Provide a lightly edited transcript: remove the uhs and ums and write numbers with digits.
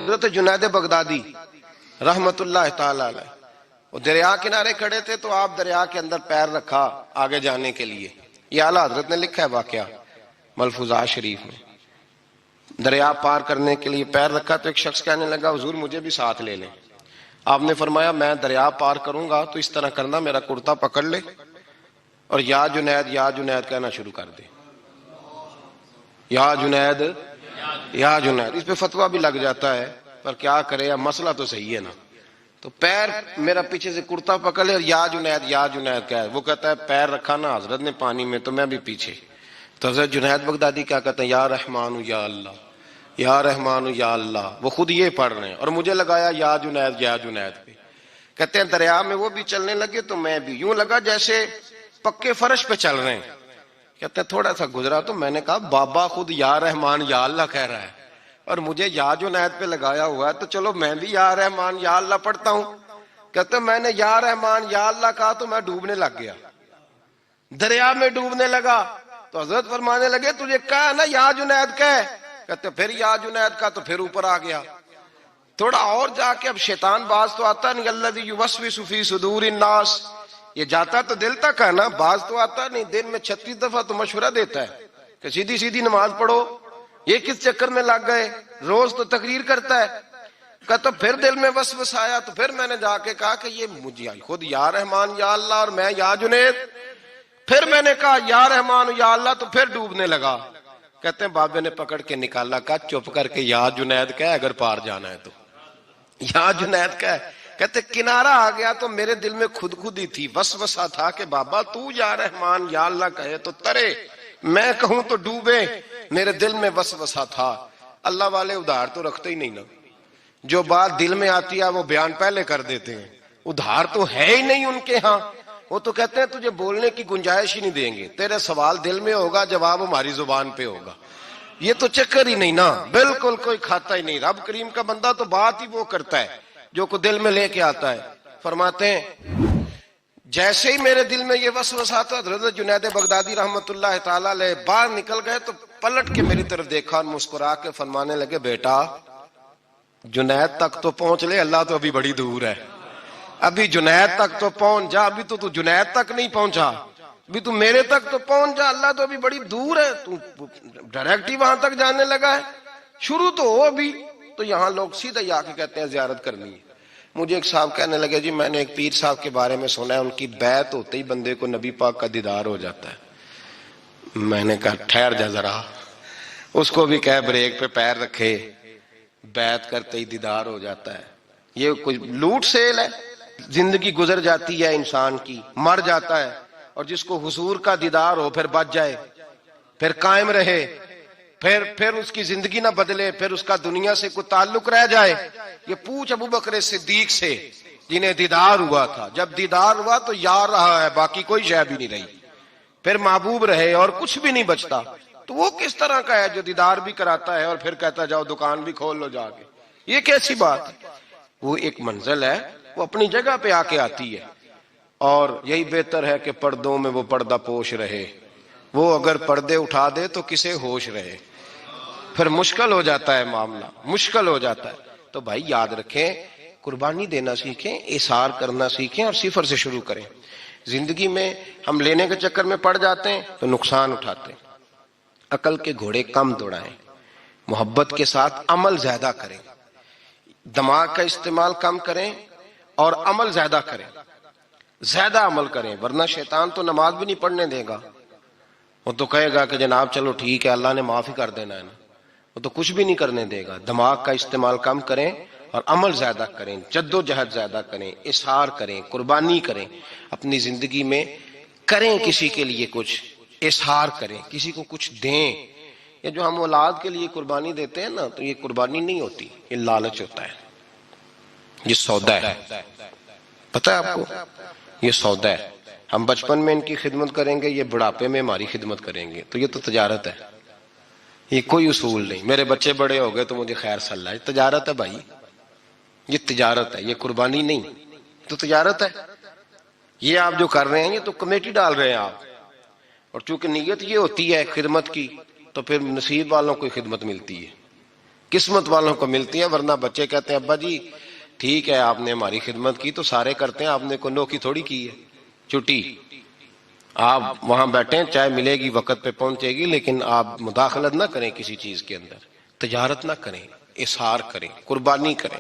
حضرت جنید بغدادی رحمت اللہ تعالی علیہ، وہ دریا کنارے کھڑے تھے تو آپ دریا کے اندر پیر رکھا آگے جانے کے لیے. یہ اعلیٰ حضرت نے لکھا ہے واقعہ ملفوظات شریف میں. دریا پار کرنے کے لیے پیر رکھا تو ایک شخص کہنے لگا حضور مجھے بھی ساتھ لے لیں. آپ نے فرمایا میں دریا پار کروں گا تو اس طرح کرنا، میرا کرتا پکڑ لے اور یا جنید کہنا شروع کر دے. یا جنید یا جنید. اس پہ فتویٰ بھی لگ جاتا ہے پر کیا کرے، اب مسئلہ تو صحیح ہے نا. تو پیر میرا پیچھے سے کرتا پکڑ لے اور یا جنید کہہ. وہ کہتا ہے پیر رکھا نا حضرت نے پانی میں تو میں بھی پیچھے. تو حضرت جنید بغدادی کیا کہتے ہیں یا رحمان یا اللہ، یا رحمان یا اللہ. وہ خود یہ پڑھ رہے ہیں اور مجھے لگایا یا جنید پہ. کہتے ہیں دریا میں وہ بھی چلنے لگے تو میں بھی، یوں لگا جیسے پکے فرش پہ چل رہے ہیں. کہتے ہیں تھوڑا سا گزرا تو میں نے کہا بابا خود یا رحمان یا اللہ کہہ رہا ہے اور مجھے یا جنید پہ لگایا ہوا ہے تو چلو میں بھی یا رحمان یا اللہ پڑھتا ہوں. کہتے ہیں میں نے یا رحمان یا اللہ کہا تو میں ڈوبنے لگ گیا، دریا میں ڈوبنے لگا. تو حضرت فرمانے لگے تجھے کہا نا یا جنید کہہ. کہتے پھر یا جنید کا تو پھر اوپر آ گیا. تھوڑا اور جا کے اب شیطان باز تو آتا نہیں، الذی یوسوس فی صدور الناس، یہ جاتا تو دل تک ہے نا، باز تو آتا نہیں. دن میں 36 دفعہ تو مشورہ دیتا ہے کہ سیدھی نماز پڑھو، یہ کس چکر میں لگ گئے، روز تو تقریر کرتا ہے. کہتا پھر دل میں وسوسہ آیا تو پھر میں نے جا کے کہا کہ یہ مجھے خود یا رحمان یا اللہ اور میں یا جنید. پھر میں نے کہا یا رحمان یا اللہ تو پھر ڈوبنے لگا. کہتے ہیں بابے نے پکڑ کے نکالا، کہا چپ کر کے یا جنید کہہ اگر پار جانا ہے تو یا جنید کہہ. کہتے کنارہ آ گیا تو میرے دل میں خود ہی تھی، وسوسہ تھا کہ بابا تو یا رحمان یا اللہ کہے تو ترے، میں کہوں تو ڈوبے. میرے دل میں وسوسہ تھا. اللہ والے ادھار تو رکھتے ہی نہیں نا، جو بات دل میں آتی ہے وہ بیان پہلے کر دیتے ہیں. ادھار تو ہے ہی نہیں ان کے ہاں. وہ تو کہتے ہیں تجھے بولنے کی گنجائش ہی نہیں دیں گے، تیرے سوال دل میں ہوگا جواب ہماری زبان پہ ہوگا. یہ تو چکر ہی نہیں نا، بالکل کوئی کھاتا ہی نہیں. رب کریم کا بندہ تو بات ہی وہ کرتا ہے جو کو دل میں لے کے آتا ہے. فرماتے ہیں جیسے ہی میرے دل میں یہ وسوسہ تھا حضرت جنید بغدادی رحمت اللہ تعالی علیہ باہر نکل گئے تو پلٹ کے میری طرف دیکھا اور مسکرا کے فرمانے لگے بیٹا جنید تک تو پہنچ لے، اللہ تو ابھی بڑی دور ہے. ابھی جنید تک تو پہنچ جا، ابھی تو جنید تک نہیں پہنچا، ابھی تو میرے تک تو پہنچ جا، اللہ تو ابھی بڑی دور ہے. تو ڈائریکٹ ہی وہاں تک جانے لگا ہے، شروع تو ہو ابھی. تو یہاں لوگ سیدھا آ کے کہتے ہیں زیارت کرنی ہے. مجھے ایک صاحب کہنے لگے جی میں نے ایک پیر صاحب کے بارے میں سنا ہے ان کی بیعت ہوتے ہی بندے کو نبی پاک کا دیدار ہو جاتا ہے. میں نے کہا ٹھہر جا ذرا، اس کو بھی کہہ بریک پہ پیر رکھے، بیعت کرتے ہی دیدار ہو جاتا ہے. یہ کوئی لوٹ سیل ہے؟ زندگی گزر جاتی ہے انسان کی، مر جاتا ہے، اور جس کو حضور کا دیدار ہو پھر بچ جائے، پھر قائم رہے، پھر اس کی زندگی نہ بدلے، پھر اس کا دنیا سے کوئی تعلق رہ جائے. یہ پوچھ ابو بکر صدیق سے جنہیں دیدار ہوا تھا. جب دیدار ہوا تو یار رہا ہے، باقی کوئی شے بھی نہیں رہی، پھر محبوب رہے اور کچھ بھی نہیں بچتا. تو وہ کس طرح کا ہے جو دیدار بھی کراتا ہے اور پھر کہتا جاؤ دکان بھی کھول لو جا کے؟ یہ کیسی بات ہے؟ وہ ایک منزل ہے، وہ اپنی جگہ پہ آ کے آتی ہے. اور یہی بہتر ہے کہ پردوں میں وہ پردہ پوش رہے. وہ اگر پردے اٹھا دے تو کسے ہوش رہے، پھر مشکل ہو جاتا ہے معاملہ، مشکل ہو جاتا ہے. تو بھائی یاد رکھیں، قربانی دینا سیکھیں، اثار کرنا سیکھیں اور صفر سے شروع کریں. زندگی میں ہم لینے کے چکر میں پڑ جاتے ہیں تو نقصان اٹھاتے ہیں. عقل کے گھوڑے کم دوڑائیں، محبت کے ساتھ عمل زیادہ کریں، دماغ کا استعمال کم کریں اور عمل زیادہ کریں، زیادہ عمل کریں. ورنہ شیطان تو نماز بھی نہیں پڑھنے دے گا. وہ تو کہے گا کہ جناب چلو ٹھیک ہے اللہ نے معاف ہی کر دینا ہے نا. وہ تو کچھ بھی نہیں کرنے دے گا. دماغ کا استعمال کم کریں اور عمل زیادہ کریں، جد و جہد زیادہ کریں، اظہار کریں، قربانی کریں. اپنی زندگی میں کریں، کسی کے لیے کچھ اظہار کریں، کسی کو کچھ دیں. یہ جو ہم اولاد کے لیے قربانی دیتے ہیں نا تو یہ قربانی نہیں ہوتی، یہ لالچ ہوتا ہے، یہ سودا ہے. پتہ ہے آپ کو یہ سودا ہے. ہم بچپن میں ان کی خدمت کریں گے، یہ بڑھاپے میں ہماری خدمت کریں گے. تو یہ تو تجارت ہے، یہ کوئی اصول نہیں. میرے بچے بڑے ہو گئے تو مجھے خیر صلی اللہ، یہ تجارت ہے بھائی، یہ تجارت ہے، یہ قربانی نہیں. تو تجارت ہے. یہ آپ جو کر رہے ہیں یہ تو کمیٹی ڈال رہے ہیں آپ، اور چونکہ نیت یہ ہوتی ہے خدمت کی تو پھر نصیب والوں کو خدمت ملتی ہے. قسمت والوں کو ملتی ہیں، ورنہ بچے کہتے ہیں ابا جی ٹھیک ہے آپ نے ہماری خدمت کی تو سارے کرتے ہیں، آپ نے کو نوکی تھوڑی کی ہے، چھٹی آپ وہاں بیٹھیں، چائے ملے گی وقت پہ پہنچے گی، لیکن آپ مداخلت نہ کریں کسی چیز کے اندر، تجارت نہ کریں، اظہار کریں، قربانی کریں۔